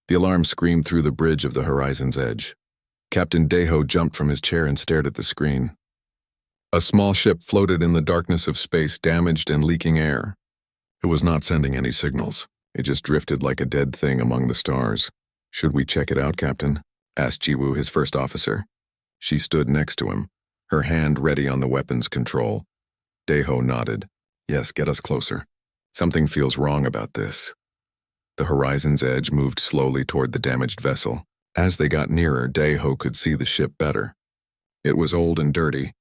The alarm screamed through the bridge of the horizon's edge. Captain Deho jumped from his chair and stared at the screen. A small ship floated in the darkness of space, damaged and leaking air. It was not sending any signals. It just drifted like a dead thing among the stars. "Should we check it out, Captain?" asked Jiwoo, his first officer. She stood next to him, her hand ready on the weapon's control. Deho nodded. "Yes, get us closer. Something feels wrong about this." The horizon's edge moved slowly toward the damaged vessel. As they got nearer, Deho could see the ship better. It was old and dirty.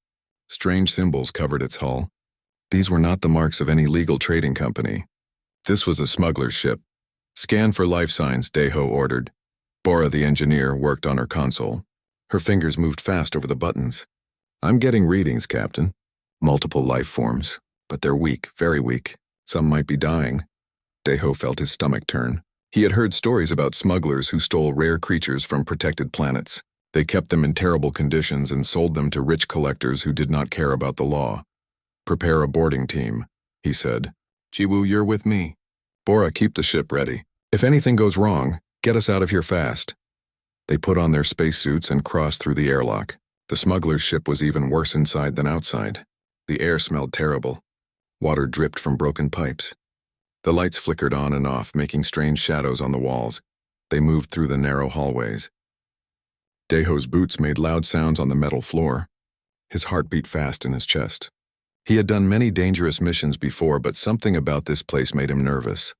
Strange symbols covered its hull. These were not the marks of any legal trading company. This was a smuggler's ship. "Scan for life signs," Deho ordered. Bora, the engineer, worked on her console. Her fingers moved fast over the buttons. "I'm getting readings, Captain. Multiple life forms, but they're weak, very weak. Some might be dying." Deho felt his stomach turn. He had heard stories about smugglers who stole rare creatures from protected planets. They kept them in terrible conditions and sold them to rich collectors who did not care about the law. "Prepare a boarding team," he said. "Jiwoo, you're with me. Bora, keep the ship ready. If anything goes wrong, get us out of here fast." They put on their spacesuits and crossed through the airlock. The smuggler's ship was even worse inside than outside. The air smelled terrible. Water dripped from broken pipes. The lights flickered on and off, making strange shadows on the walls. They moved through the narrow hallways. Deho's boots made loud sounds on the metal floor. His heart beat fast in his chest. He had done many dangerous missions before, but something about this place made him nervous.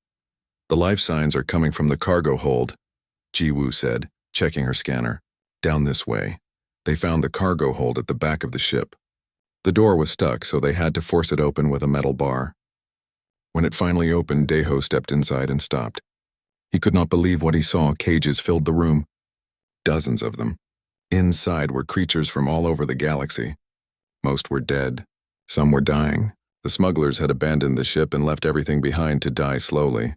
"The life signs are coming from the cargo hold," Jiwoo said, checking her scanner. "Down this way." They found the cargo hold at the back of the ship. The door was stuck, so they had to force it open with a metal bar. When it finally opened, Deho stepped inside and stopped. He could not believe what he saw. Cages filled the room. Dozens of them. Inside were creatures from all over the galaxy. Most were dead. Some were dying. The smugglers had abandoned the ship and left everything behind to die slowly.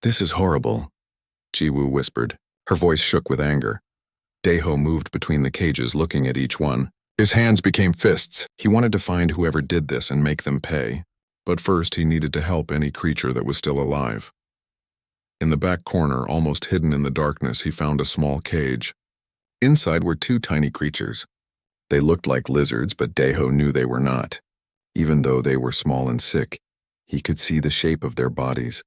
"This is horrible," Jiwoo whispered. Her voice shook with anger. Deho moved between the cages, looking at each one. His hands became fists. He wanted to find whoever did this and make them pay. But first he needed to help any creature that was still alive. In the back corner, almost hidden in the darkness, he found a small cage. Inside were two tiny creatures. They looked like lizards, but Deho knew they were not. Even though they were small and sick, he could see the shape of their bodies.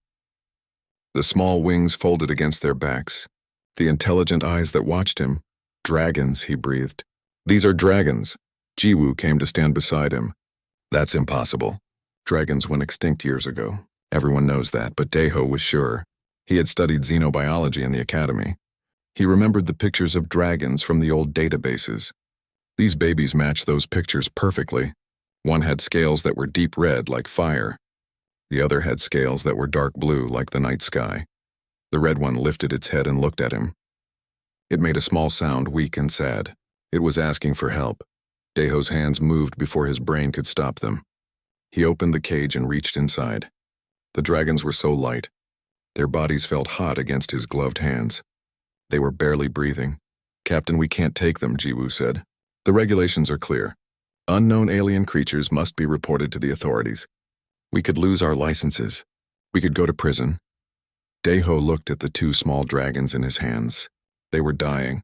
The small wings folded against their backs. The intelligent eyes that watched him. "Dragons," he breathed. "These are dragons." Jiwoo came to stand beside him. "That's impossible. Dragons went extinct years ago. Everyone knows that, but Deho was sure. He had studied xenobiology in the academy. He remembered the pictures of dragons from the old databases. These babies matched those pictures perfectly. One had scales that were deep red, like fire. The other had scales that were dark blue, like the night sky. The red one lifted its head and looked at him. It made a small sound, weak and sad. It was asking for help. Deho's hands moved before his brain could stop them. He opened the cage and reached inside. The dragons were so light. Their bodies felt hot against his gloved hands. They were barely breathing. "Captain, we can't take them," Jiwoo said. "The regulations are clear. Unknown alien creatures must be reported to the authorities. We could lose our licenses. We could go to prison." Deho looked at the two small dragons in his hands. They were dying.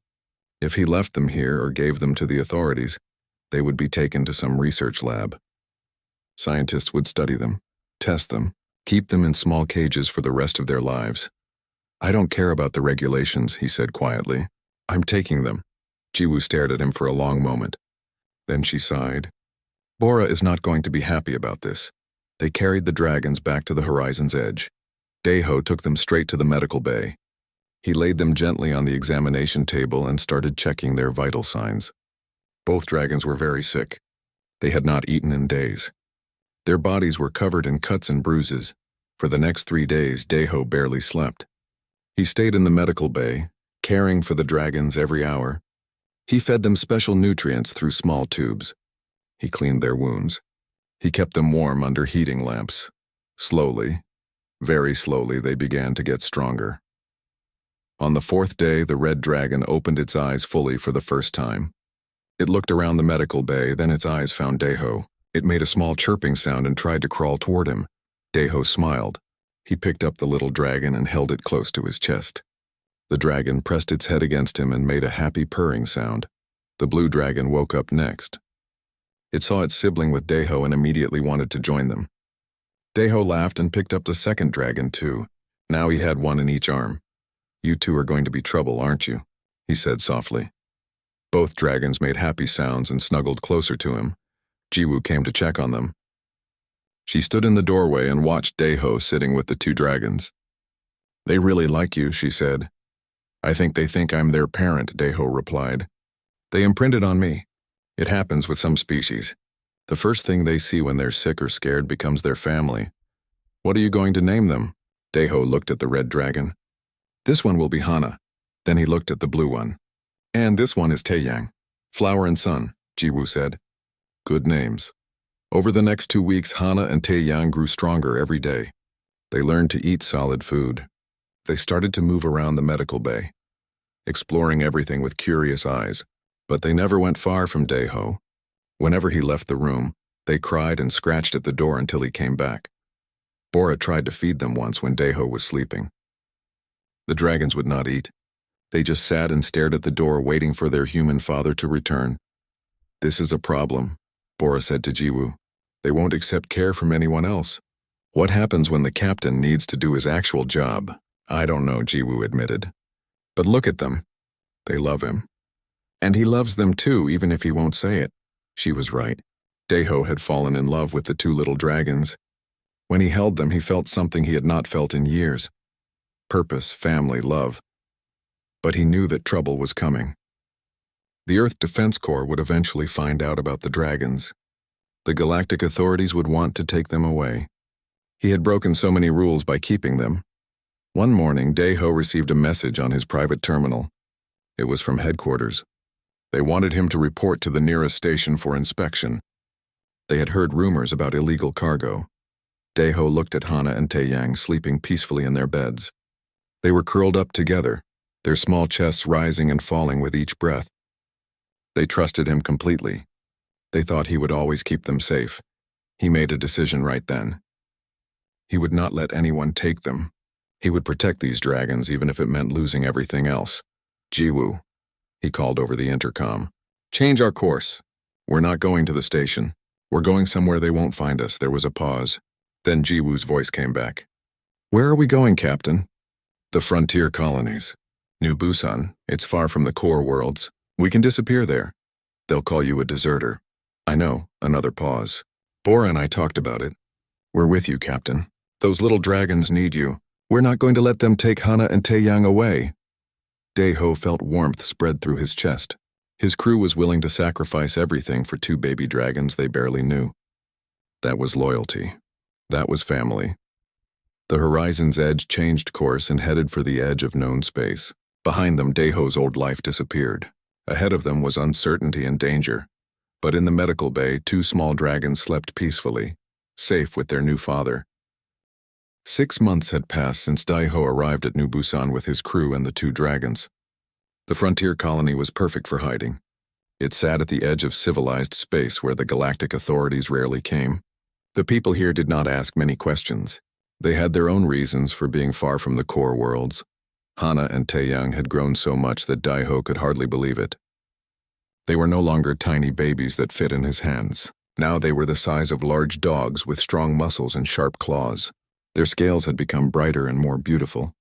If he left them here or gave them to the authorities, they would be taken to some research lab. Scientists would study them, test them, keep them in small cages for the rest of their lives. "I don't care about the regulations," he said quietly. "I'm taking them." Jiwoo stared at him for a long moment. Then she sighed. "Bora is not going to be happy about this." They carried the dragons back to the horizon's edge. Deho took them straight to the medical bay. He laid them gently on the examination table and started checking their vital signs. Both dragons were very sick. They had not eaten in days. Their bodies were covered in cuts and bruises. For the next 3 days, Deho barely slept. He stayed in the medical bay, caring for the dragons every hour. He fed them special nutrients through small tubes. He cleaned their wounds. He kept them warm under heating lamps. Slowly, very slowly, they began to get stronger. On the 4th day, the red dragon opened its eyes fully for the first time. It looked around the medical bay, then its eyes found Deho. It made a small chirping sound and tried to crawl toward him. Deho smiled. He picked up the little dragon and held it close to his chest. The dragon pressed its head against him and made a happy purring sound. The blue dragon woke up next. It saw its sibling with Deho and immediately wanted to join them. Deho laughed and picked up the second dragon too. Now he had one in each arm. "You two are going to be trouble, aren't you?" he said softly. Both dragons made happy sounds and snuggled closer to him. Jiwoo came to check on them. She stood in the doorway and watched Deho sitting with the two dragons. "They really like you," she said. "I think they think I'm their parent," Deho replied. "They imprinted on me. It happens with some species. The first thing they see when they're sick or scared becomes their family. What are you going to name them?" Deho looked at the red dragon. "This one will be Hana." Then he looked at the blue one. "And this one is Taeyang. Flower and Sun," Jiwoo said. "Good names." Over the next 2 weeks, Hana and Taeyang grew stronger every day. They learned to eat solid food. They started to move around the medical bay, exploring everything with curious eyes. But they never went far from Deho. Whenever he left the room, they cried and scratched at the door until he came back. Bora tried to feed them once when Deho was sleeping. The dragons would not eat. They just sat and stared at the door waiting for their human father to return. "This is a problem," Bora said to Jiwoo. "They won't accept care from anyone else. What happens when the captain needs to do his actual job?" "I don't know," Jiwoo admitted. "But look at them. They love him. And he loves them too, even if he won't say it." She was right. Deho had fallen in love with the two little dragons. When he held them, he felt something he had not felt in years. Purpose, family, love. But he knew that trouble was coming. The Earth Defense Corps would eventually find out about the dragons. The galactic authorities would want to take them away. He had broken so many rules by keeping them. One morning, Deho received a message on his private terminal. It was from headquarters. They wanted him to report to the nearest station for inspection. They had heard rumors about illegal cargo. Deho looked at Hana and Taeyang sleeping peacefully in their beds. They were curled up together, their small chests rising and falling with each breath. They trusted him completely. They thought he would always keep them safe. He made a decision right then. He would not let anyone take them. He would protect these dragons even if it meant losing everything else. "Jiwoo," he called over the intercom. "Change our course. We're not going to the station. We're going somewhere they won't find us." There was a pause. Then Jiwoo's voice came back. "Where are we going, Captain?" "The frontier colonies. New Busan. It's far from the core worlds. We can disappear there. They'll call you a deserter." "I know." Another pause. "Bora and I talked about it. We're with you, Captain. Those little dragons need you. We're not going to let them take Hana and Taeyang away." Deho felt warmth spread through his chest. His crew was willing to sacrifice everything for two baby dragons they barely knew. That was loyalty. That was family. The Horizon's Edge changed course and headed for the edge of known space. Behind them, Deho's old life disappeared. Ahead of them was uncertainty and danger. But in the medical bay, two small dragons slept peacefully, safe with their new father. 6 months had passed since Deho arrived at New Busan with his crew and the two dragons. The frontier colony was perfect for hiding. It sat at the edge of civilized space where the galactic authorities rarely came. The people here did not ask many questions. They had their own reasons for being far from the core worlds. Hana and Taeyang had grown so much that Deho could hardly believe it. They were no longer tiny babies that fit in his hands. Now they were the size of large dogs with strong muscles and sharp claws. Their scales had become brighter and more beautiful.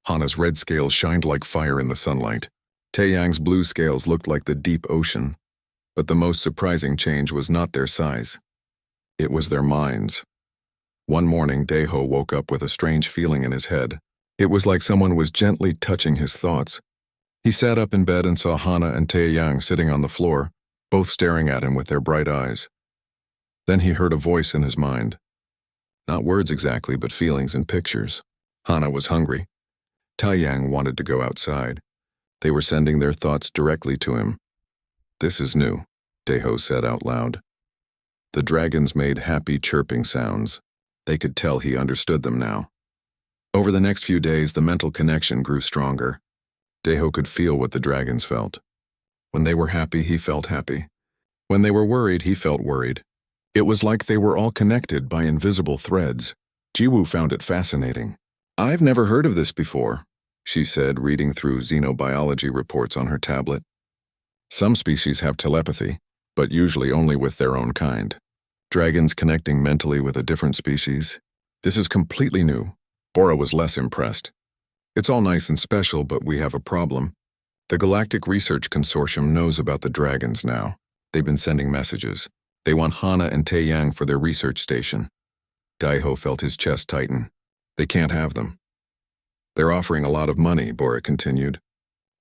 Hana's red scales shined like fire in the sunlight. Taeyang's blue scales looked like the deep ocean. But the most surprising change was not their size. It was their minds. One morning, Deho woke up with a strange feeling in his head. It was like someone was gently touching his thoughts. He sat up in bed and saw Hana and Taeyang sitting on the floor, both staring at him with their bright eyes. Then he heard a voice in his mind. Not words exactly, but feelings and pictures. Hana was hungry. Taeyang wanted to go outside. They were sending their thoughts directly to him. "This is new," Deho said out loud. The dragons made happy chirping sounds. They could tell he understood them now. Over the next few days, the mental connection grew stronger. Deho could feel what the dragons felt. When they were happy, he felt happy. When they were worried, he felt worried. It was like they were all connected by invisible threads. Jiwoo found it fascinating. "I've never heard of this before," she said, reading through xenobiology reports on her tablet. Some species have telepathy, but usually only with their own kind. Dragons connecting mentally with a different species. This is completely new. Bora was less impressed. It's all nice and special, but we have a problem. The Galactic Research Consortium knows about the dragons now. They've been sending messages. They want Hana and Taeyang for their research station. Daiho felt his chest tighten. They can't have them. They're offering a lot of money, Bora continued.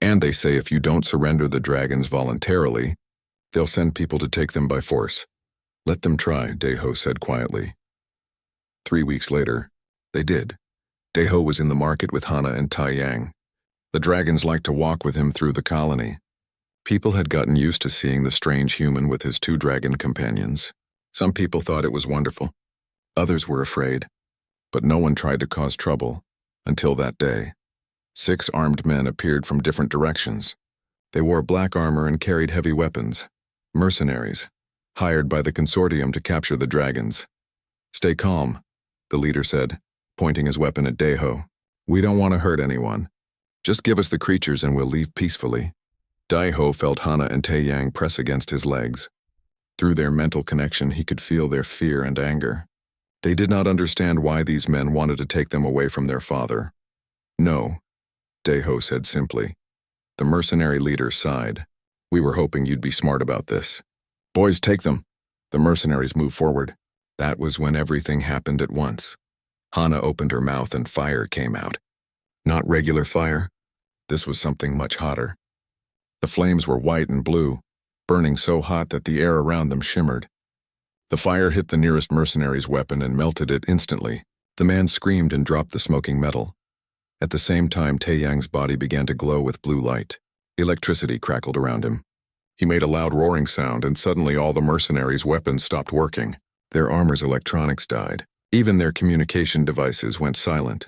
And they say if you don't surrender the dragons voluntarily, they'll send people to take them by force. Let them try, Daiho said quietly. 3 weeks later, they did. Daiho was in the market with Hana and Taeyang. The dragons liked to walk with him through the colony. People had gotten used to seeing the strange human with his 2 dragon companions. Some people thought it was wonderful. Others were afraid. But no one tried to cause trouble, until that day. 6 armed men appeared from different directions. They wore black armor and carried heavy weapons. Mercenaries, hired by the consortium to capture the dragons. Stay calm, the leader said, pointing his weapon at Daiho. We don't want to hurt anyone. Just give us the creatures and we'll leave peacefully. Daiho felt Hana and Taeyang press against his legs. Through their mental connection, he could feel their fear and anger. They did not understand why these men wanted to take them away from their father. No, Daiho said simply. The mercenary leader sighed. We were hoping you'd be smart about this. Boys, take them. The mercenaries moved forward. That was when everything happened at once. Hana opened her mouth and fire came out. Not regular fire. This was something much hotter. The flames were white and blue, burning so hot that the air around them shimmered. The fire hit the nearest mercenary's weapon and melted it instantly. The man screamed and dropped the smoking metal. At the same time, Taeyang's body began to glow with blue light. Electricity crackled around him. He made a loud roaring sound, and suddenly all the mercenaries' weapons stopped working. Their armor's electronics died. Even their communication devices went silent.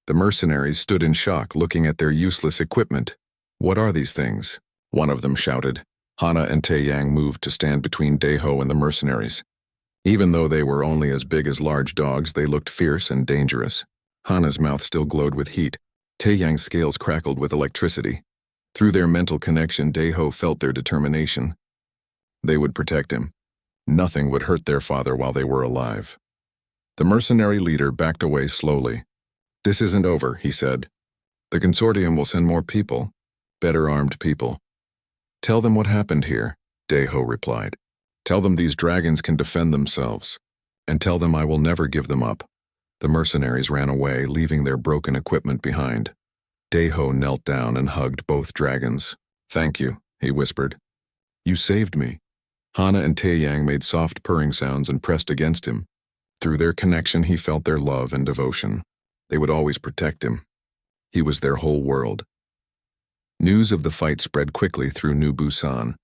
The mercenaries stood in shock, looking at their useless equipment. What are these things? One of them shouted. Hana and Taeyang moved to stand between Daiho and the mercenaries. Even though they were only as big as large dogs, they looked fierce and dangerous. Hana's mouth still glowed with heat. Taeyang's scales crackled with electricity. Through their mental connection, Daiho felt their determination. They would protect him. Nothing would hurt their father while they were alive. The mercenary leader backed away slowly. This isn't over, he said. The consortium will send more people, better armed people. Tell them what happened here, Daiho replied. Tell them these dragons can defend themselves. And tell them I will never give them up. The mercenaries ran away, leaving their broken equipment behind. Daiho knelt down and hugged both dragons. Thank you, he whispered. You saved me. Hana and Taeyang made soft purring sounds and pressed against him. Through their connection, he felt their love and devotion. They would always protect him. He was their whole world. News of the fight spread quickly through New Busan.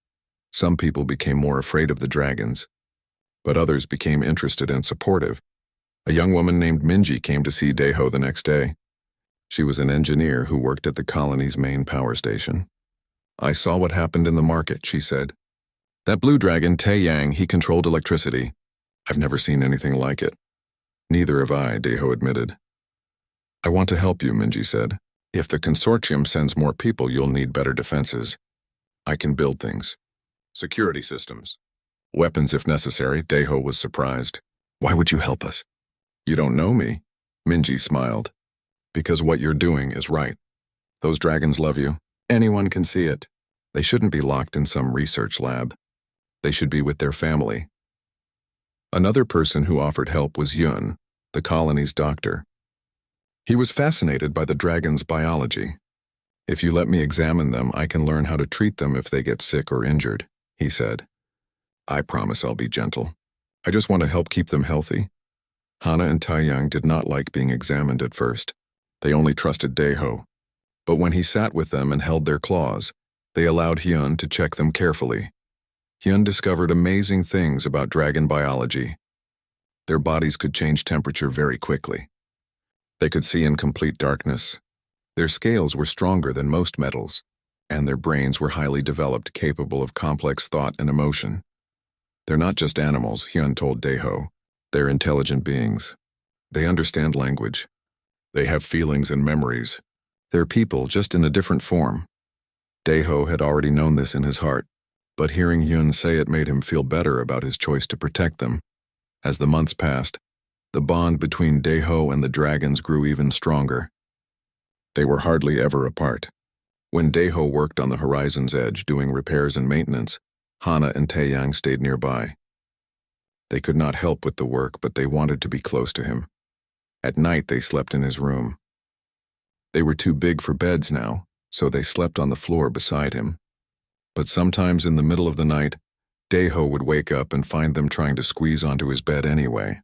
Some people became more afraid of the dragons, but others became interested and supportive. A young woman named Minji came to see Daiho the next day. She was an engineer who worked at the colony's main power station. I saw what happened in the market, she said. That blue dragon, Taeyang, he controlled electricity. I've never seen anything like it. Neither have I, Daiho admitted. I want to help you, Minji said. If the consortium sends more people, you'll need better defenses. I can build things. Security systems. Weapons if necessary, Daiho was surprised. Why would you help us? You don't know me, Minji smiled. Because what you're doing is right. Those dragons love you. Anyone can see it. They shouldn't be locked in some research lab. They should be with their family. Another person who offered help was Yun, the colony's doctor. He was fascinated by the dragon's biology. If you let me examine them, I can learn how to treat them if they get sick or injured, he said. I promise I'll be gentle. I just want to help keep them healthy. Hana and Taeyang did not like being examined at first. They only trusted Daiho. But when he sat with them and held their claws, they allowed Hyun to check them carefully. Hyun discovered amazing things about dragon biology. Their bodies could change temperature very quickly. They could see in complete darkness. Their scales were stronger than most metals, and their brains were highly developed, capable of complex thought and emotion. They're not just animals, Hyun told Daiho. They're intelligent beings. They understand language. They have feelings and memories. They're people, just in a different form. Daeho had already known this in his heart, but hearing Yun say it made him feel better about his choice to protect them. As the months passed, the bond between Daeho and the dragons grew even stronger. They were hardly ever apart. When Daeho worked on the horizon's edge doing repairs and maintenance, Hana and Taeyang stayed nearby. They could not help with the work, but they wanted to be close to him. At night they slept in his room. They were too big for beds now, so they slept on the floor beside him. But sometimes in the middle of the night, Daeho would wake up and find them trying to squeeze onto his bed anyway.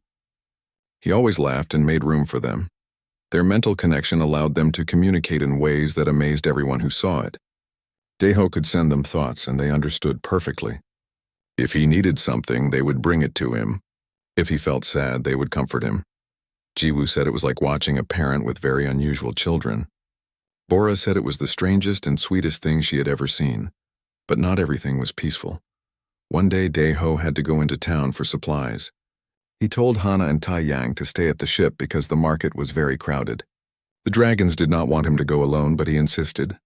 He always laughed and made room for them. Their mental connection allowed them to communicate in ways that amazed everyone who saw it. Daeho could send them thoughts, and they understood perfectly. If he needed something, they would bring it to him. If he felt sad, they would comfort him. Jiwoo said it was like watching a parent with very unusual children. Bora said it was the strangest and sweetest thing she had ever seen. But not everything was peaceful. One day, Daeho had to go into town for supplies. He told Hana and Taeyang to stay at the ship because the market was very crowded. The dragons did not want him to go alone, but he insisted.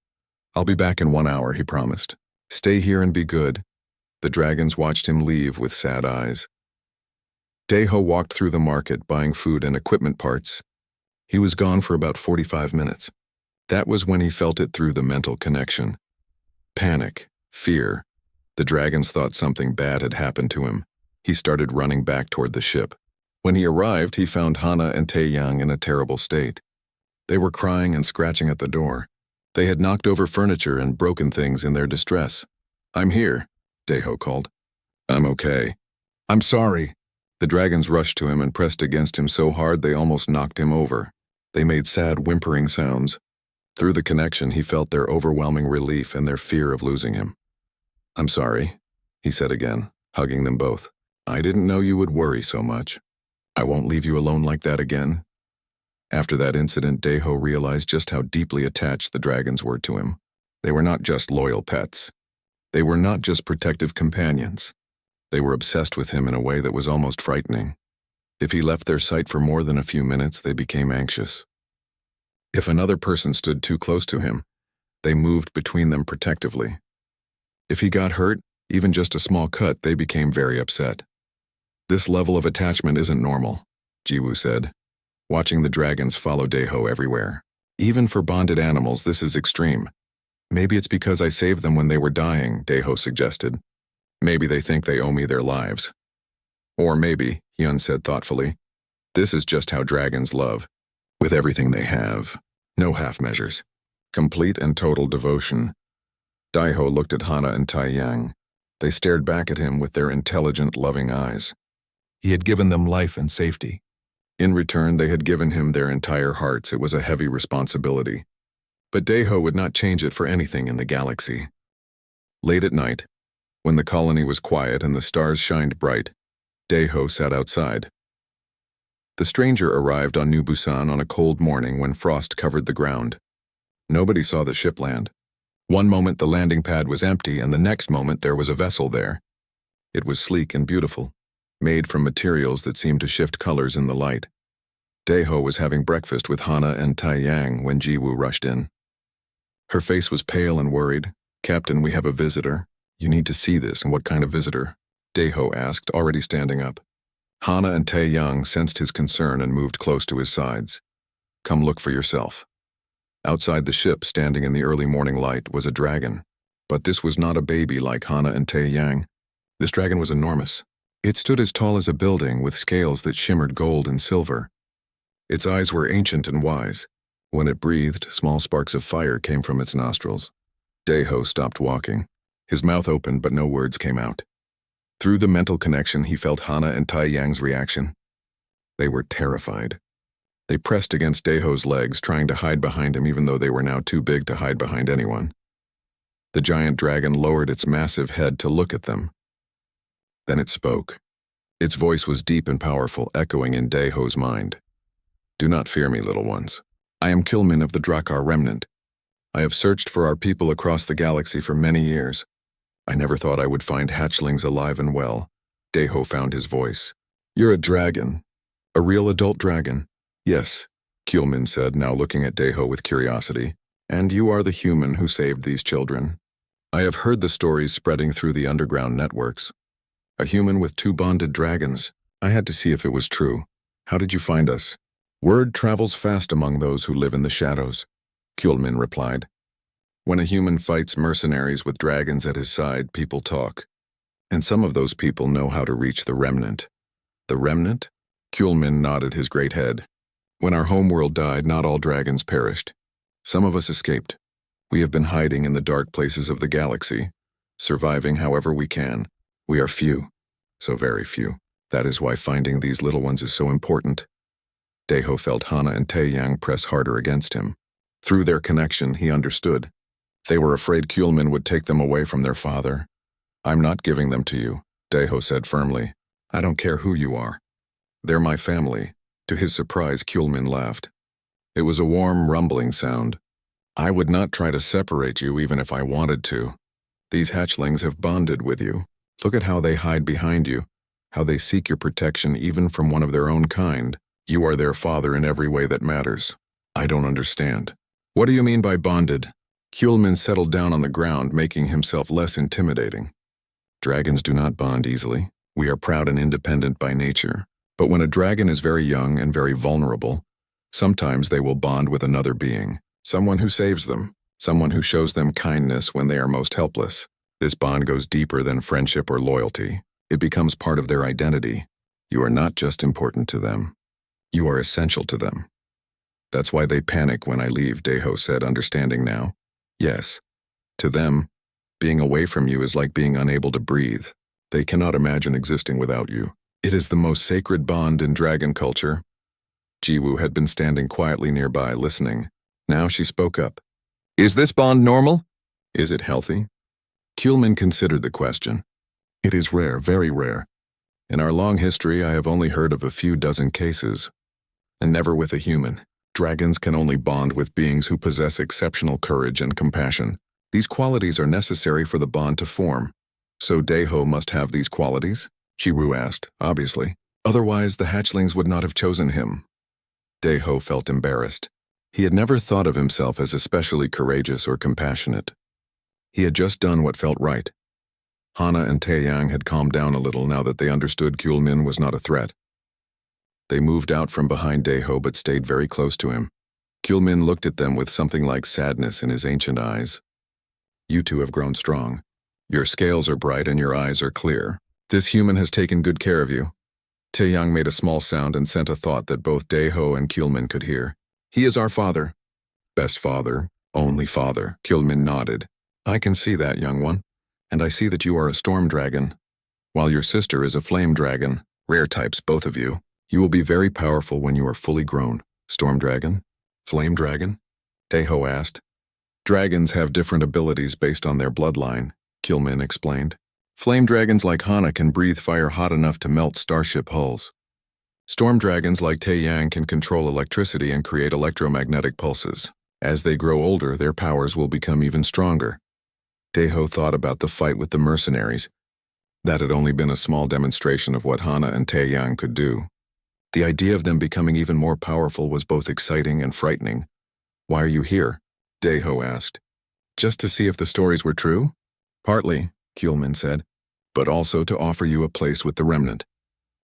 "I'll be back in 1 hour," he promised. "Stay here and be good." The dragons watched him leave with sad eyes. Daeho walked through the market buying food and equipment parts. He was gone for about 45 minutes. That was when he felt it through the mental connection. Panic, fear. The dragons thought something bad had happened to him. He started running back toward the ship. When he arrived, he found Hana and Taeyang in a terrible state. They were crying and scratching at the door. They had knocked over furniture and broken things in their distress. "I'm here," Daeho called. "I'm okay." "I'm sorry." The dragons rushed to him and pressed against him so hard they almost knocked him over. They made sad whimpering sounds. Through the connection, he felt their overwhelming relief and their fear of losing him. "I'm sorry," he said again, hugging them both. "I didn't know you would worry so much. I won't leave you alone like that again." After that incident, Daeho realized just how deeply attached the dragons were to him. They were not just loyal pets. They were not just protective companions. They were obsessed with him in a way that was almost frightening. If he left their sight for more than a few minutes, they became anxious. If another person stood too close to him, they moved between them protectively. If he got hurt, even just a small cut, they became very upset. "This level of attachment isn't normal," Jiwoo said, watching the dragons follow Daeho everywhere. "Even for bonded animals, this is extreme." "Maybe it's because I saved them when they were dying," Daeho suggested. "Maybe they think they owe me their lives." "Or maybe," Hyun said thoughtfully, "this is just how dragons love. With everything they have. No half measures. Complete and total devotion." Daeho looked at Hana and Taeyang. They stared back at him with their intelligent, loving eyes. He had given them life and safety. In return, they had given him their entire hearts. It was a heavy responsibility. But Daeho would not change it for anything in the galaxy. Late at night, when the colony was quiet and the stars shined bright, Daeho sat outside. The stranger arrived on New Busan on a cold morning when frost covered the ground. Nobody saw the ship land. One moment the landing pad was empty, and the next moment there was a vessel there. It was sleek and beautiful, made from materials that seemed to shift colors in the light. Daeho was having breakfast with Hana and Taeyang when Jiwoo rushed in. Her face was pale and worried. "Captain, we have a visitor. You need to see this." "And what kind of visitor?" Daeho asked, already standing up. Hana and Taeyang sensed his concern and moved close to his sides. "Come look for yourself." Outside the ship, standing in the early morning light, was a dragon. But this was not a baby like Hana and Taeyang. This dragon was enormous. It stood as tall as a building with scales that shimmered gold and silver. Its eyes were ancient and wise. When it breathed, small sparks of fire came from its nostrils. Daeho stopped walking. His mouth opened, but no words came out. Through the mental connection, he felt Hana and Taeyang's reaction. They were terrified. They pressed against Daeho's legs, trying to hide behind him even though they were now too big to hide behind anyone. The giant dragon lowered its massive head to look at them. Then it spoke. Its voice was deep and powerful, echoing in Daeho's mind. "Do not fear me, little ones. I am Kilmin of the Drakkar remnant. I have searched for our people across the galaxy for many years. I never thought I would find hatchlings alive and well." Daeho found his voice. "You're a dragon. A real adult dragon?" "Yes," Kilmin said, now looking at Daeho with curiosity. And you are the human who saved these children. I have heard the stories spreading through the underground networks. A human with 2 bonded dragons. I had to see if it was true. How did you find us? Word travels fast among those who live in the shadows, Kuhlman replied. When a human fights mercenaries with dragons at his side, people talk. And some of those people know how to reach the remnant. The remnant? Kuhlman nodded his great head. When our homeworld died, not all dragons perished. Some of us escaped. We have been hiding in the dark places of the galaxy, surviving however we can. We are few, so very few. That is why finding these little ones is so important. Deho felt Hana and Taeyang press harder against him. Through their connection, he understood. They were afraid Kuhlman would take them away from their father. I'm not giving them to you, Deho said firmly. I don't care who you are. They're my family. To his surprise, Kuhlman laughed. It was a warm, rumbling sound. I would not try to separate you even if I wanted to. These hatchlings have bonded with you. Look at how they hide behind you, how they seek your protection even from one of their own kind. You are their father in every way that matters. I don't understand. What do you mean by bonded? Kuhlman settled down on the ground, making himself less intimidating. Dragons do not bond easily. We are proud and independent by nature. But when a dragon is very young and very vulnerable, sometimes they will bond with another being, someone who saves them, someone who shows them kindness when they are most helpless. This bond goes deeper than friendship or loyalty. It becomes part of their identity. You are not just important to them. You are essential to them. That's why they panic when I leave, Deho said, understanding now. Yes. To them, being away from you is like being unable to breathe. They cannot imagine existing without you. It is the most sacred bond in dragon culture. Jiwoo had been standing quietly nearby, listening. Now she spoke up. Is this bond normal? Is it healthy? Kuhlman considered the question. It is rare, very rare. In our long history, I have only heard of a few dozen cases. And never with a human. Dragons can only bond with beings who possess exceptional courage and compassion. These qualities are necessary for the bond to form. So Deho must have these qualities? Jiwoo asked, obviously. Otherwise, the hatchlings would not have chosen him. Deho felt embarrassed. He had never thought of himself as especially courageous or compassionate. He had just done what felt right. Hana and Taeyang had calmed down a little now that they understood Kuhlman was not a threat. They moved out from behind Deho but stayed very close to him. Kuhlman looked at them with something like sadness in his ancient eyes. You two have grown strong. Your scales are bright and your eyes are clear. This human has taken good care of you. Taeyang made a small sound and sent a thought that both Deho and Kuhlman could hear. He is our father. Best father, only father, Kuhlman nodded. I can see that, young one. And I see that you are a storm dragon, while your sister is a flame dragon. Rare types, both of you. You will be very powerful when you are fully grown. Storm dragon? Flame dragon? Deho asked. Dragons have different abilities based on their bloodline, Kuhlman explained. Flame dragons like Hana can breathe fire hot enough to melt starship hulls. Storm dragons like Taeyang can control electricity and create electromagnetic pulses. As they grow older, their powers will become even stronger. Deho thought about the fight with the mercenaries. That had only been a small demonstration of what Hana and Taeyang could do. The idea of them becoming even more powerful was both exciting and frightening. Why are you here? Deho asked. Just to see if the stories were true? Partly, Kuhlman said, but also to offer you a place with the remnant.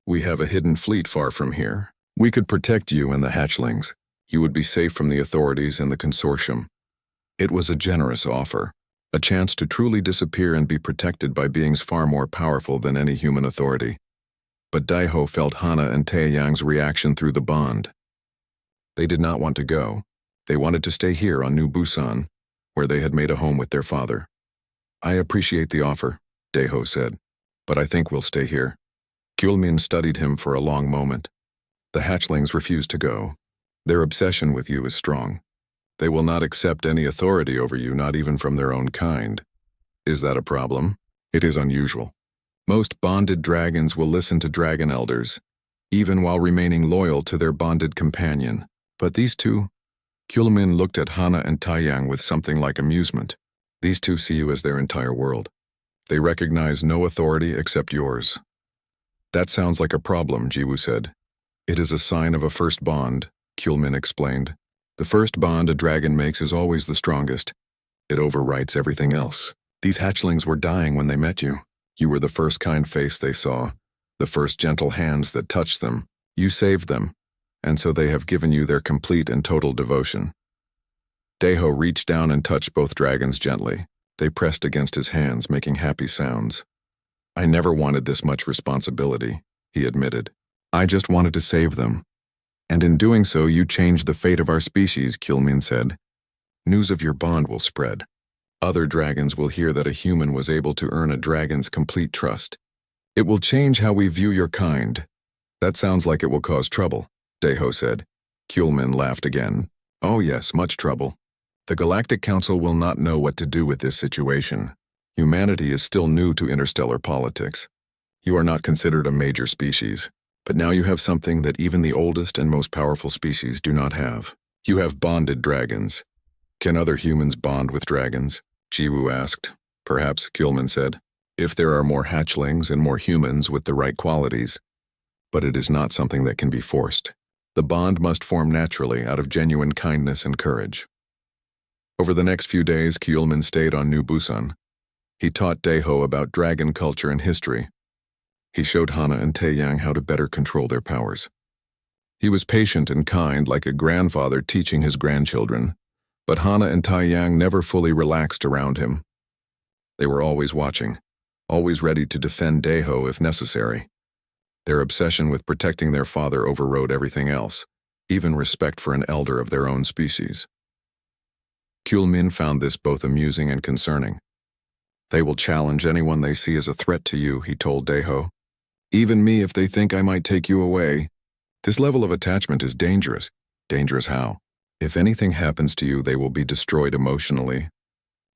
We have a hidden fleet far from here. We could protect you and the hatchlings. You would be safe from the authorities and the consortium. It was a generous offer, a chance to truly disappear and be protected by beings far more powerful than any human authority. But Deho felt Hana and Taeyang's reaction through the bond. They did not want to go. They wanted to stay here on New Busan, where they had made a home with their father. I appreciate the offer, Deho said, but I think we'll stay here. Kuhlman studied him for a long moment. The hatchlings refuse to go. Their obsession with you is strong. They will not accept any authority over you, not even from their own kind. Is that a problem? It is unusual. Most bonded dragons will listen to dragon elders, even while remaining loyal to their bonded companion. But these two? Kuhlman looked at Hana and Taeyang with something like amusement. These two see you as their entire world. They recognize no authority except yours. That sounds like a problem, Jiwoo said. It is a sign of a first bond, Kuhlman explained. The first bond a dragon makes is always the strongest. It overwrites everything else. These hatchlings were dying when they met you. You were the first kind face they saw, the first gentle hands that touched them. You saved them, and so they have given you their complete and total devotion. Deho reached down and touched both dragons gently. They pressed against his hands, making happy sounds. I never wanted this much responsibility, he admitted. I just wanted to save them. And in doing so, you changed the fate of our species, Kulmin said. News of your bond will spread. Other dragons will hear that a human was able to earn a dragon's complete trust. It will change how we view your kind. That sounds like it will cause trouble, Deho said. Kulmin laughed again. Oh yes, much trouble. The Galactic Council will not know what to do with this situation. Humanity is still new to interstellar politics. You are not considered a major species, but now you have something that even the oldest and most powerful species do not have. You have bonded dragons. Can other humans bond with dragons? Jiwoo asked. Perhaps, Kulmin said, if there are more hatchlings and more humans with the right qualities. But it is not something that can be forced. The bond must form naturally out of genuine kindness and courage. Over the next few days, Kulmin stayed on New Busan. He taught Deho about dragon culture and history. He showed Hana and Taeyang how to better control their powers. He was patient and kind, like a grandfather teaching his grandchildren, but Hana and Taeyang never fully relaxed around him. They were always watching, always ready to defend Deho if necessary. Their obsession with protecting their father overrode everything else, even respect for an elder of their own species. Kulmin found this both amusing and concerning. They will challenge anyone they see as a threat to you, he told Deho. Even me if they think I might take you away. This level of attachment is dangerous. Dangerous how? If anything happens to you, they will be destroyed emotionally.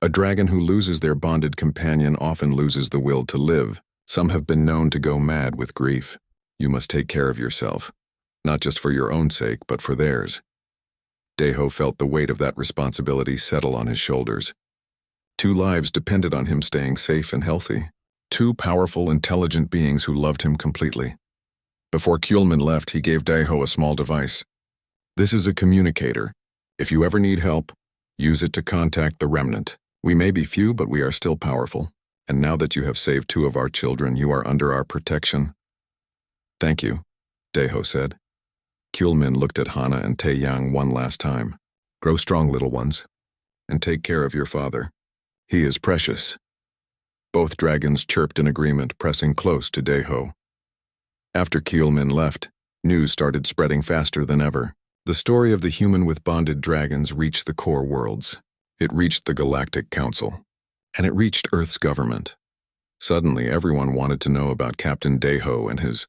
A dragon who loses their bonded companion often loses the will to live. Some have been known to go mad with grief. You must take care of yourself, not just for your own sake, but for theirs. Deho felt the weight of that responsibility settle on his shoulders. 2 lives depended on him staying safe and healthy. 2 powerful, intelligent beings who loved him completely. Before Kulmin left, he gave Deho a small device. This is a communicator. If you ever need help, use it to contact the remnant. We may be few, but we are still powerful. And now that you have saved 2 of our children, you are under our protection. Thank you, Deho said. Kulmin looked at Hana and Taeyang one last time. Grow strong, little ones, and take care of your father. He is precious. Both dragons chirped in agreement, pressing close to Deho. After Kulmin left, news started spreading faster than ever. The story of the human with bonded dragons reached the core worlds. It reached the Galactic Council. And it reached Earth's government. Suddenly, everyone wanted to know about Captain Deho and his...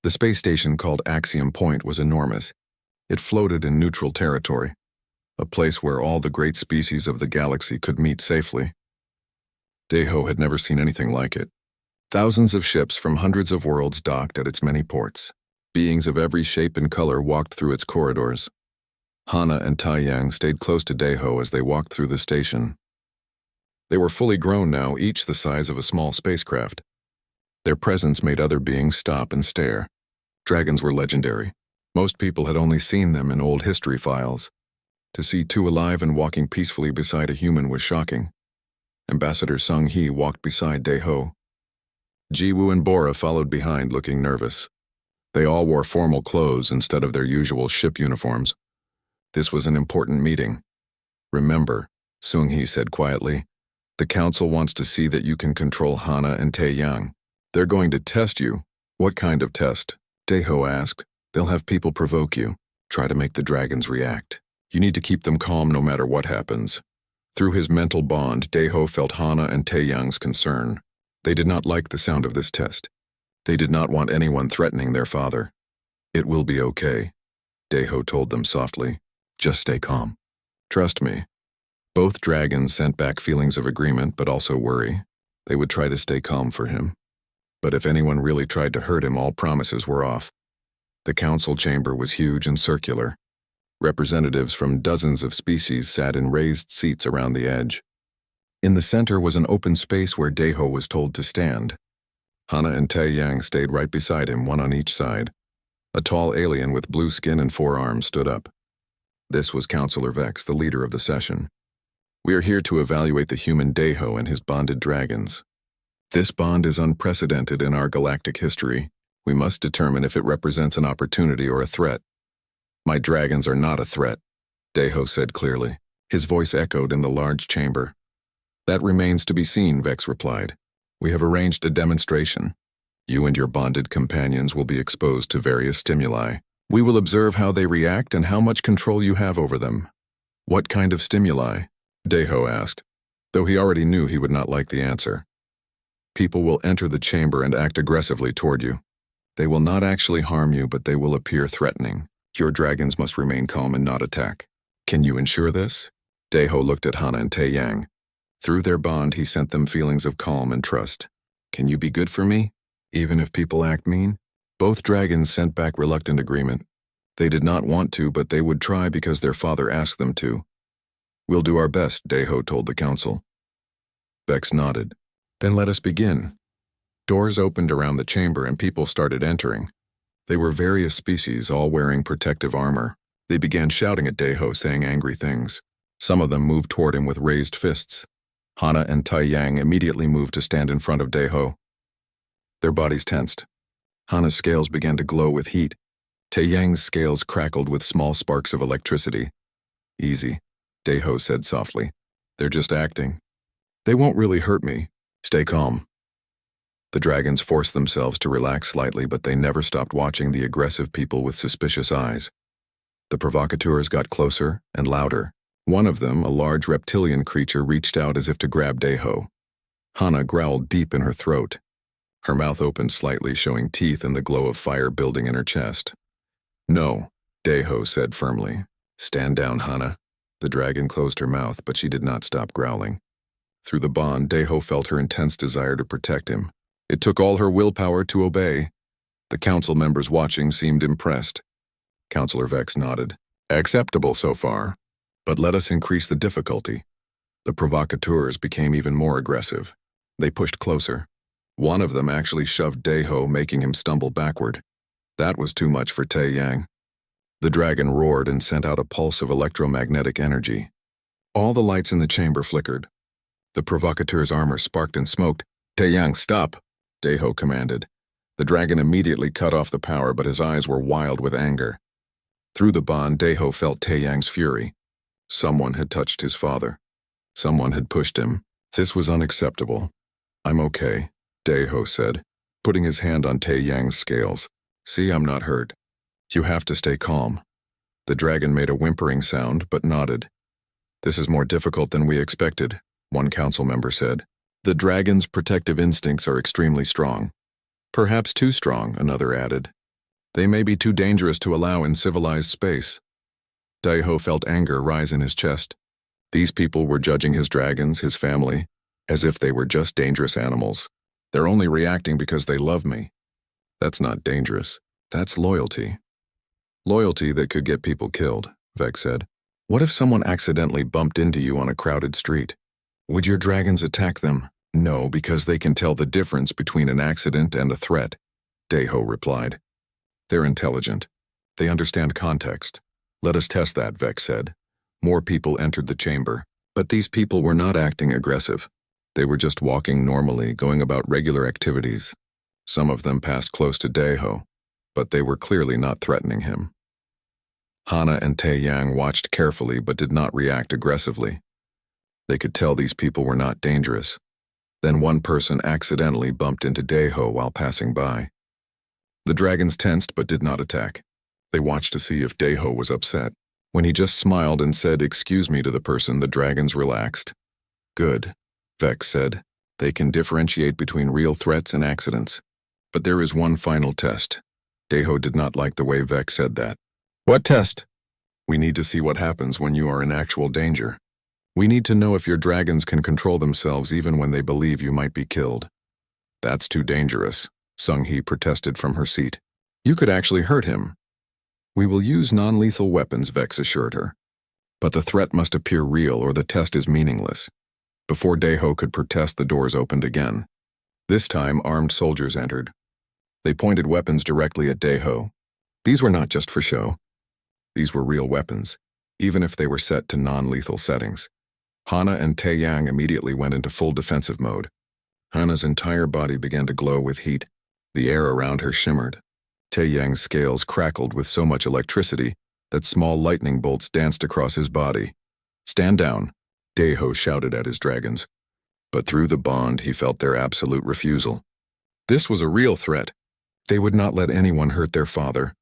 The space station called Axiom Point was enormous. It floated in neutral territory, a place where all the great species of the galaxy could meet safely. Deho had never seen anything like it. Thousands of ships from hundreds of worlds docked at its many ports. Beings of every shape and color walked through its corridors. Hana and Taeyang stayed close to Deho as they walked through the station. They were fully grown now, each the size of a small spacecraft. Their presence made other beings stop and stare. Dragons were legendary. Most people had only seen them in old history files. To see 2 alive and walking peacefully beside a human was shocking. Ambassador Sung Hee walked beside Deho. Jiwoo and Bora followed behind, looking nervous. They all wore formal clothes instead of their usual ship uniforms. This was an important meeting. Remember, Sung Hee said quietly, the council wants to see that you can control Hana and Taeyang. They're going to test you. What kind of test? Deho asked. They'll have people provoke you. Try to make the dragons react. You need to keep them calm no matter what happens. Through his mental bond, Deho felt Hana and Taeyang's concern. They did not like the sound of this test. They did not want anyone threatening their father. It will be okay, Deho told them softly. Just stay calm. Trust me. Both dragons sent back feelings of agreement but also worry. They would try to stay calm for him. But if anyone really tried to hurt him, all promises were off. The council chamber was huge and circular. Representatives from dozens of species sat in raised seats around the edge. In the center was an open space where Deho was told to stand. Hana and Taeyang stayed right beside him, one on each side. A tall alien with blue skin and 4 arms stood up. This was Counselor Vex, the leader of the session. "We are here to evaluate the human Deho and his bonded dragons. This bond is unprecedented in our galactic history. We must determine if it represents an opportunity or a threat." "My dragons are not a threat," Deho said clearly. His voice echoed in the large chamber. "That remains to be seen," Vex replied. "We have arranged a demonstration. You and your bonded companions will be exposed to various stimuli. We will observe how they react and how much control you have over them." "What kind of stimuli?" Deho asked, though he already knew he would not like the answer. "People will enter the chamber and act aggressively toward you. They will not actually harm you, but they will appear threatening. Your dragons must remain calm and not attack. Can you ensure this?" Deho looked at Hana and Taeyang. Through their bond, he sent them feelings of calm and trust. "Can you be good for me, even if people act mean?" Both dragons sent back reluctant agreement. They did not want to, but they would try because their father asked them to. "We'll do our best," Deho told the council. Vex nodded. "Then let us begin." Doors opened around the chamber and people started entering. They were various species, all wearing protective armor. They began shouting at Deho, saying angry things. Some of them moved toward him with raised fists. Hana and Taeyang immediately moved to stand in front of Deho. Their bodies tensed. Hana's scales began to glow with heat. Taeyang's scales crackled with small sparks of electricity. "Easy," Deho said softly. "They're just acting. They won't really hurt me. Stay calm." The dragons forced themselves to relax slightly, but they never stopped watching the aggressive people with suspicious eyes. The provocateurs got closer and louder. One of them, a large reptilian creature, reached out as if to grab Deho. Hana growled deep in her throat. Her mouth opened slightly, showing teeth and the glow of fire building in her chest. "No," Deho said firmly. "Stand down, Hana." The dragon closed her mouth, but she did not stop growling. Through the bond, Deho felt her intense desire to protect him. It took all her willpower to obey. The council members watching seemed impressed. Counselor Vex nodded. "Acceptable so far, but let us increase the difficulty." The provocateurs became even more aggressive. They pushed closer. One of them actually shoved Deho, making him stumble backward. That was too much for Taeyang. The dragon roared and sent out a pulse of electromagnetic energy. All the lights in the chamber flickered. The provocateur's armor sparked and smoked. "Taeyang, stop!" Deho commanded. The dragon immediately cut off the power, but his eyes were wild with anger. Through the bond, Deho felt Taeyang's fury. Someone had touched his father. Someone had pushed him. This was unacceptable. "I'm okay," Deho said, putting his hand on Taeyang's scales. "See, I'm not hurt. You have to stay calm." The dragon made a whimpering sound, but nodded. "This is more difficult than we expected," one council member said. "The dragon's protective instincts are extremely strong." "Perhaps too strong," another added. "They may be too dangerous to allow in civilized space." Deho felt anger rise in his chest. These people were judging his dragons, his family, as if they were just dangerous animals. "They're only reacting because they love me." "That's not dangerous. That's loyalty." "Loyalty that could get people killed," Vex said. "What if someone accidentally bumped into you on a crowded street? Would your dragons attack them?" "No, because they can tell the difference between an accident and a threat," Deho replied. "They're intelligent. They understand context." "Let us test that," Vex said. More people entered the chamber, but these people were not acting aggressive. They were just walking normally, going about regular activities. Some of them passed close to Deho, but they were clearly not threatening him. Hana and Taeyang watched carefully but did not react aggressively. They could tell these people were not dangerous. Then one person accidentally bumped into Deho while passing by. The dragons tensed but did not attack. They watched to see if Deho was upset. When he just smiled and said "excuse me" to the person, the dragons relaxed. "Good," Vex said. "They can differentiate between real threats and accidents. But there is one final test." Deho did not like the way Vex said that. "What test?" "We need to see what happens when you are in actual danger. We need to know if your dragons can control themselves even when they believe you might be killed." "That's too dangerous," Sung-hee protested from her seat. "You could actually hurt him." "We will use non-lethal weapons," Vex assured her. "But the threat must appear real or the test is meaningless." Before Deho could protest, the doors opened again. This time, armed soldiers entered. They pointed weapons directly at Deho. These were not just for show. These were real weapons. even if they were set to non-lethal settings. Hana and Taeyang immediately went into full defensive mode. Hana's entire body began to glow with heat. The air around her shimmered. Taeyang's scales crackled with so much electricity that small lightning bolts danced across his body. "Stand down," Daeho shouted at his dragons. But through the bond, he felt their absolute refusal. This was a real threat. They would not let anyone hurt their father.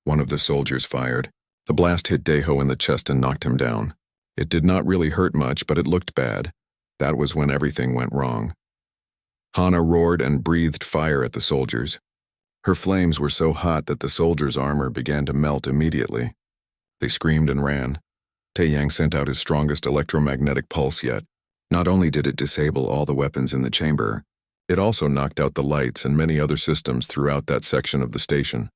One of the soldiers fired. The blast hit Daeho in the chest and knocked him down. It did not really hurt much, but it looked bad. That was when everything went wrong. Hana roared and breathed fire at the soldiers. Her flames were so hot that the soldiers' armor began to melt immediately. They screamed and ran. Taeyang sent out his strongest electromagnetic pulse yet. Not only did it disable all the weapons in the chamber, it also knocked out the lights and many other systems throughout that section of the station.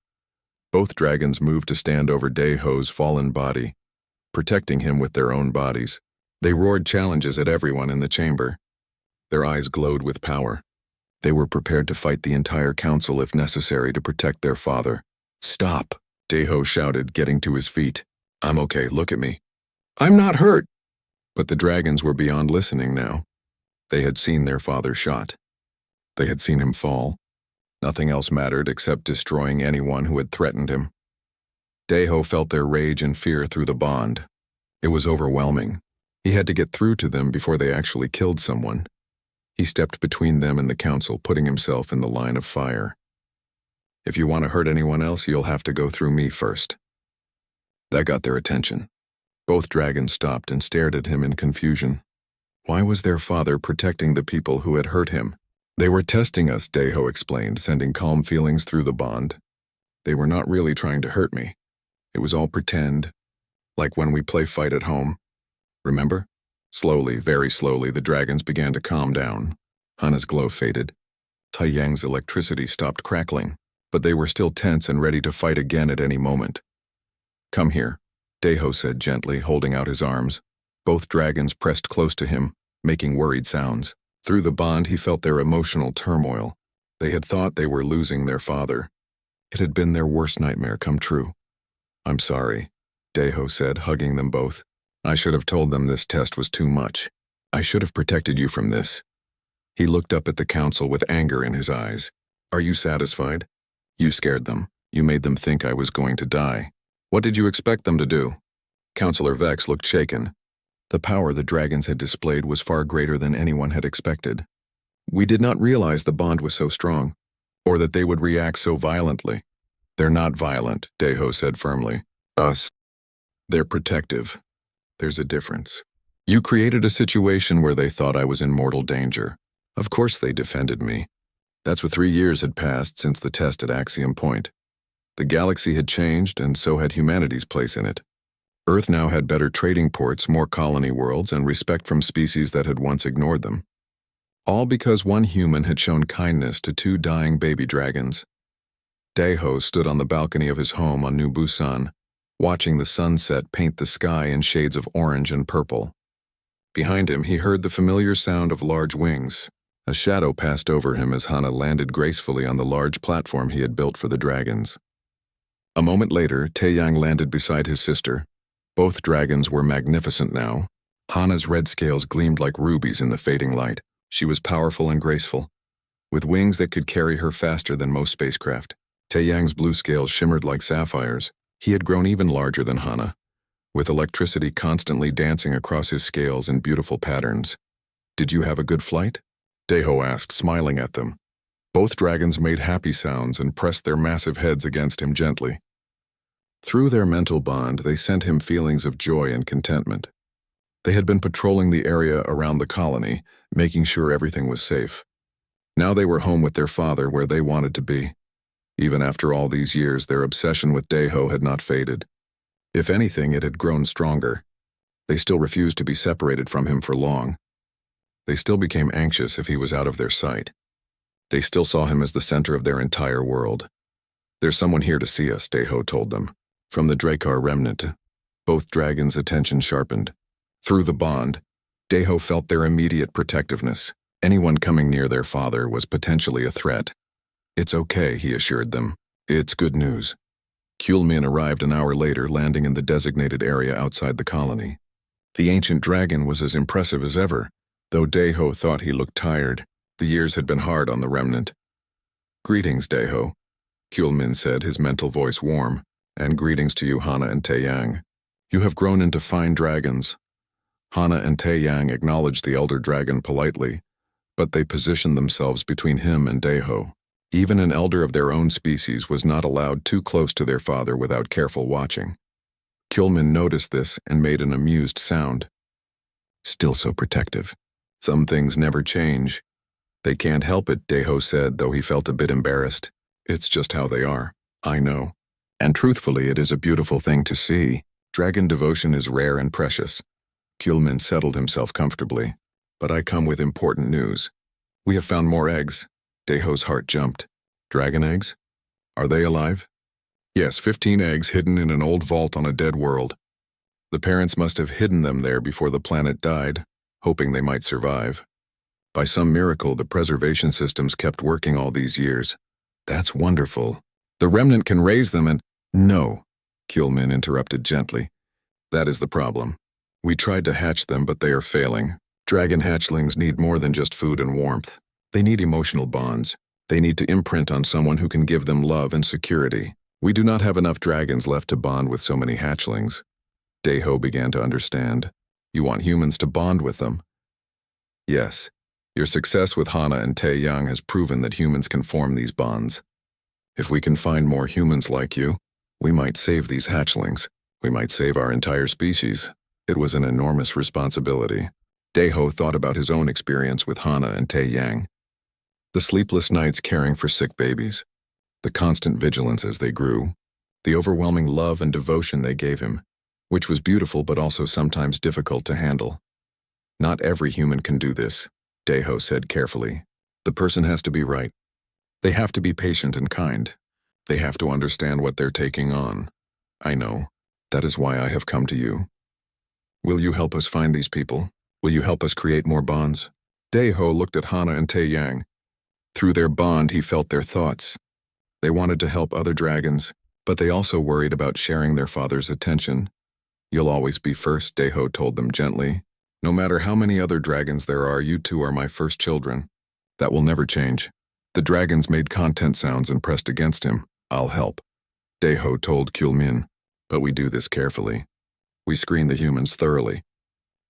Both dragons moved to stand over Daeho's fallen body, protecting him with their own bodies. They roared challenges at everyone in the chamber. Their eyes glowed with power. They were prepared to fight the entire council if necessary to protect their father. "Stop," Daeho shouted, getting to his feet. "I'm okay, look at me." "I'm not hurt." But the dragons were beyond listening now. They had seen their father shot. They had seen him fall. Nothing else mattered except destroying anyone who had threatened him. Daeho felt their rage and fear through the bond. It was overwhelming. He had to get through to them before they actually killed someone. He stepped between them and the council, putting himself in the line of fire. "If you want to hurt anyone else, you'll have to go through me first." That got their attention. Both dragons stopped and stared at him in confusion. Why was their father protecting the people who had hurt him? "They were testing us," Daeho explained, sending calm feelings through the bond. "They were not really trying to hurt me. It was all pretend, like when we play fight at home. Remember?" Slowly, very slowly, the dragons began to calm down. Hana's glow faded. Taeyang's electricity stopped crackling, but they were still tense and ready to fight again at any moment. "Come here," Daeho said gently, holding out his arms. Both dragons pressed close to him, making worried sounds. Through the bond, he felt their emotional turmoil. They had thought they were losing their father. It had been their worst nightmare come true. "I'm sorry," Daeho said, hugging them both. "I should have told them this test was too much. I should have protected you from this." He looked up at the council with anger in his eyes. "Are you satisfied? You scared them. You made them think I was going to die. What did you expect them to do?" Councillor Vex looked shaken. The power the dragons had displayed was far greater than anyone had expected. "We did not realize the bond was so strong, or that they would react so violently." "They're not violent," Daeho said firmly. "Us. They're protective. There's a difference. You created a situation where they thought I was in mortal danger. Of course they defended me. That's what 3 years had passed since the test at Axiom Point. The galaxy had changed, and so had humanity's place in it. Earth now had better trading ports, more colony worlds, and respect from species that had once ignored them. All because one human had shown kindness to 2 dying baby dragons. Daeho stood on the balcony of his home on New Busan, watching the sunset paint the sky in shades of orange and purple. Behind him, he heard the familiar sound of large wings. A shadow passed over him as Hana landed gracefully on the large platform he had built for the dragons. A moment later, Taeyang landed beside his sister. Both dragons were magnificent now. Hana's red scales gleamed like rubies in the fading light. She was powerful and graceful, with wings that could carry her faster than most spacecraft. Taeyang's blue scales shimmered like sapphires. He had grown even larger than Hana, with electricity constantly dancing across his scales in beautiful patterns. "Did you have a good flight?" Daeho asked, smiling at them. Both dragons made happy sounds and pressed their massive heads against him gently. Through their mental bond, they sent him feelings of joy and contentment. They had been patrolling the area around the colony, making sure everything was safe. Now they were home with their father, where they wanted to be. Even after all these years, their obsession with Daeho had not faded. If anything, it had grown stronger. They still refused to be separated from him for long. They still became anxious if he was out of their sight. They still saw him as the center of their entire world. "There's someone here to see us," Daeho told them. From the Drakkar remnant, both dragons' attention sharpened. Through the bond, Daeho felt their immediate protectiveness. Anyone coming near their father was potentially a threat. "It's okay," he assured them. "It's good news." Kulmin arrived an hour later, landing in the designated area outside the colony. The ancient dragon was as impressive as ever, though Daeho thought he looked tired. The years had been hard on the remnant. "Greetings, Daeho," Kulmin said, his mental voice warm, "and greetings to you, Hana and Taeyang. You have grown into fine dragons." Hana and Taeyang acknowledged the elder dragon politely, but they positioned themselves between him and Daeho. Even an elder of their own species was not allowed too close to their father without careful watching. Kulmin noticed this and made an amused sound. "Still so protective. Some things never change." "They can't help it," Daeho said, though he felt a bit embarrassed. "It's just how they are. I know. And truthfully, it is a beautiful thing to see. Dragon devotion is rare and precious." Kulmin settled himself comfortably. "But I come with important news. We have found more eggs." Daeho's heart jumped. "Dragon eggs? Are they alive?" "Yes, 15 eggs hidden in an old vault on a dead world. The parents must have hidden them there before the planet died, hoping they might survive. By some miracle, the preservation systems kept working all these years. That's wonderful. The remnant can raise them and—" "No," Kulmin interrupted gently. "That is the problem. We tried to hatch them, but they are failing. Dragon hatchlings need more than just food and warmth. They need emotional bonds. They need to imprint on someone who can give them love and security. We do not have enough dragons left to bond with so many hatchlings." Daeho began to understand. "You want humans to bond with them?" "Yes. Your success with Hana and Taeyang has proven that humans can form these bonds. If we can find more humans like you, we might save these hatchlings. We might save our entire species." It was an enormous responsibility. Daeho thought about his own experience with Hana and Taeyang. The sleepless nights caring for sick babies, the constant vigilance as they grew, the overwhelming love and devotion they gave him, which was beautiful but also sometimes difficult to handle. "Not every human can do this," Daeho said carefully. "The person has to be right. They have to be patient and kind. They have to understand what they're taking on. I know. That is why I have come to you. Will you help us find these people? Will you help us create more bonds?" Daeho looked at Hana and Taeyang. Through their bond, he felt their thoughts. They wanted to help other dragons, but they also worried about sharing their father's attention. "You'll always be first," Daeho told them gently. "No matter how many other dragons there are, you two are my first children. That will never change." The dragons made content sounds and pressed against him. "I'll help," Daeho told Kulmin. "But we do this carefully. We screen the humans thoroughly.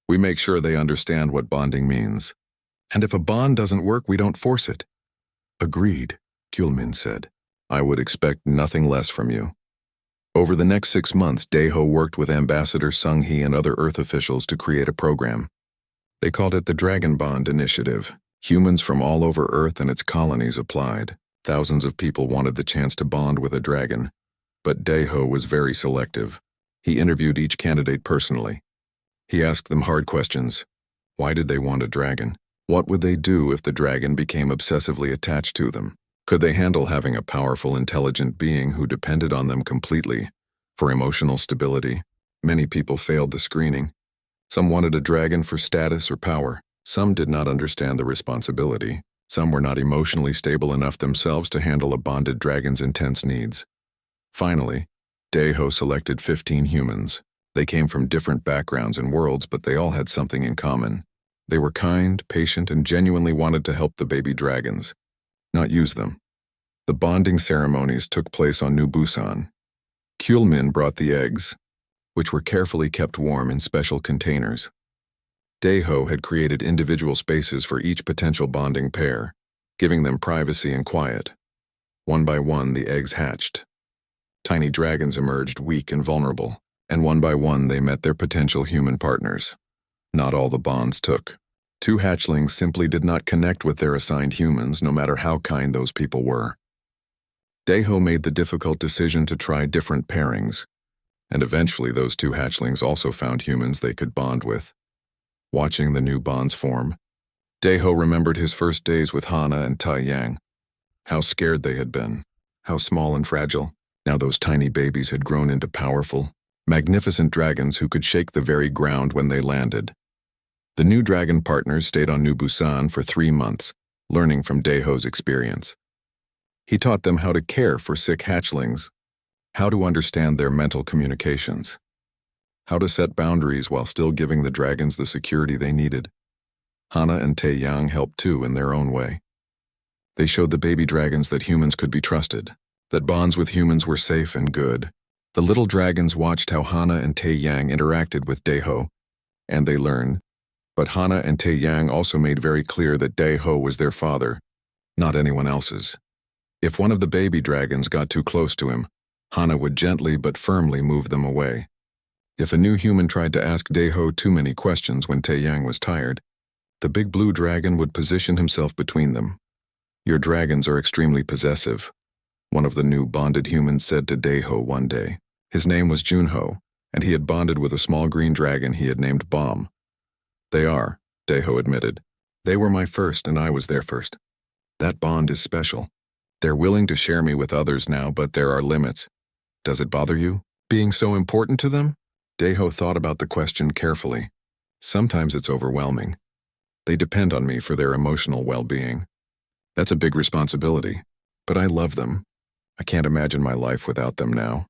We make sure they understand what bonding means. And if a bond doesn't work, we don't force it." "Agreed," Kulmin said. "I would expect nothing less from you." Over the next 6 months, Daeho worked with Ambassador Sung-hee and other Earth officials to create a program. They called it the Dragon Bond Initiative. Humans from all over Earth and its colonies applied. Thousands of people wanted the chance to bond with a dragon. But Daeho was very selective. He interviewed each candidate personally. He asked them hard questions. Why did they want a dragon? What would they do if the dragon became obsessively attached to them? Could they handle having a powerful, intelligent being who depended on them completely for emotional stability? Many people failed the screening. Some wanted a dragon for status or power. Some did not understand the responsibility. Some were not emotionally stable enough themselves to handle a bonded dragon's intense needs. Finally, Daeho selected 15 humans. They came from different backgrounds and worlds, but they all had something in common. They were kind, patient, and genuinely wanted to help the baby dragons, not use them. The bonding ceremonies took place on New Busan. Kulmin brought the eggs, which were carefully kept warm in special containers. Daeho had created individual spaces for each potential bonding pair, giving them privacy and quiet. One by one, the eggs hatched. Tiny dragons emerged weak and vulnerable, and one by one they met their potential human partners. Not all the bonds took. 2 hatchlings simply did not connect with their assigned humans, no matter how kind those people were. Daeho made the difficult decision to try different pairings, and eventually those 2 hatchlings also found humans they could bond with. Watching the new bonds form, Daeho remembered his first days with Hana and Taeyang. How scared they had been, how small and fragile. Now those tiny babies had grown into powerful, magnificent dragons who could shake the very ground when they landed. The new dragon partners stayed on New Busan for 3 months, learning from Daeho's experience. He taught them how to care for sick hatchlings, how to understand their mental communications, how to set boundaries while still giving the dragons the security they needed. Hana and Taeyang helped too in their own way. They showed the baby dragons that humans could be trusted, that bonds with humans were safe and good. The little dragons watched how Hana and Taeyang interacted with Daeho, and they learned. But Hana and Taeyang also made very clear that Daeho was their father, not anyone else's. If one of the baby dragons got too close to him, Hana would gently but firmly move them away. If a new human tried to ask Daeho too many questions when Taeyang was tired, the big blue dragon would position himself between them. "Your dragons are extremely possessive," one of the new bonded humans said to Daeho one day. His name was Junho, and he had bonded with a small green dragon he had named Bomb. "They are," Daeho admitted. "They were my first and I was their first. That bond is special. They're willing to share me with others now, but there are limits. Does it bother you, being so important to them?" Daeho thought about the question carefully. "Sometimes it's overwhelming. They depend on me for their emotional well-being. That's a big responsibility, but I love them. I can't imagine my life without them now."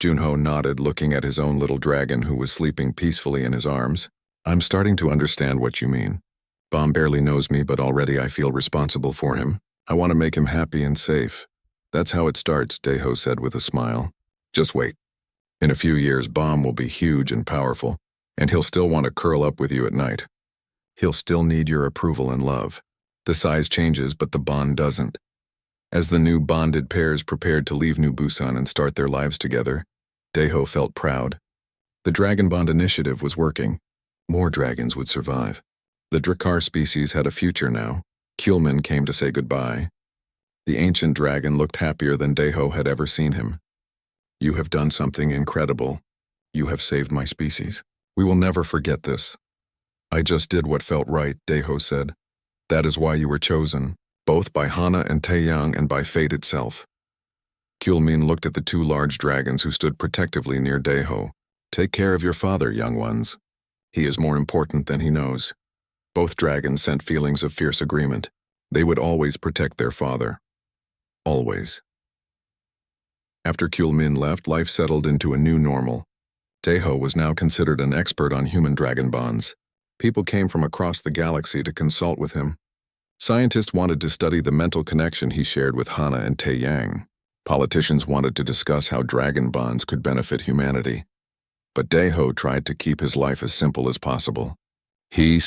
Junho nodded, looking at his own little dragon who was sleeping peacefully in his arms. "I'm starting to understand what you mean. Bomb barely knows me, but already I feel responsible for him. I want to make him happy and safe. That's how it starts," Daeho said with a smile. "Just wait. In a few years, Bomb will be huge and powerful, and he'll still want to curl up with you at night. He'll still need your approval and love. The size changes, but the bond doesn't." As the new bonded pairs prepared to leave New Busan and start their lives together, Daeho felt proud. The Dragon Bond initiative was working. More dragons would survive. The Drakkar species had a future now. Kuhlman came to say goodbye. The ancient dragon looked happier than Daeho had ever seen him. "You have done something incredible. You have saved my species. We will never forget this." "I just did what felt right," Daeho said. "That is why you were chosen, both by Hana and Taeyang and by fate itself." Kuhlman looked at the two large dragons who stood protectively near Daeho. "Take care of your father, young ones. He is more important than he knows." Both dragons sent feelings of fierce agreement. They would always protect their father. Always. After Kuhlman left, life settled into a new normal. Daeho was now considered an expert on human-dragon bonds. People came from across the galaxy to consult with him. Scientists wanted to study the mental connection he shared with Hana and Taeyang. Politicians wanted to discuss how dragon bonds could benefit humanity. But Daeho tried to keep his life as simple as possible. He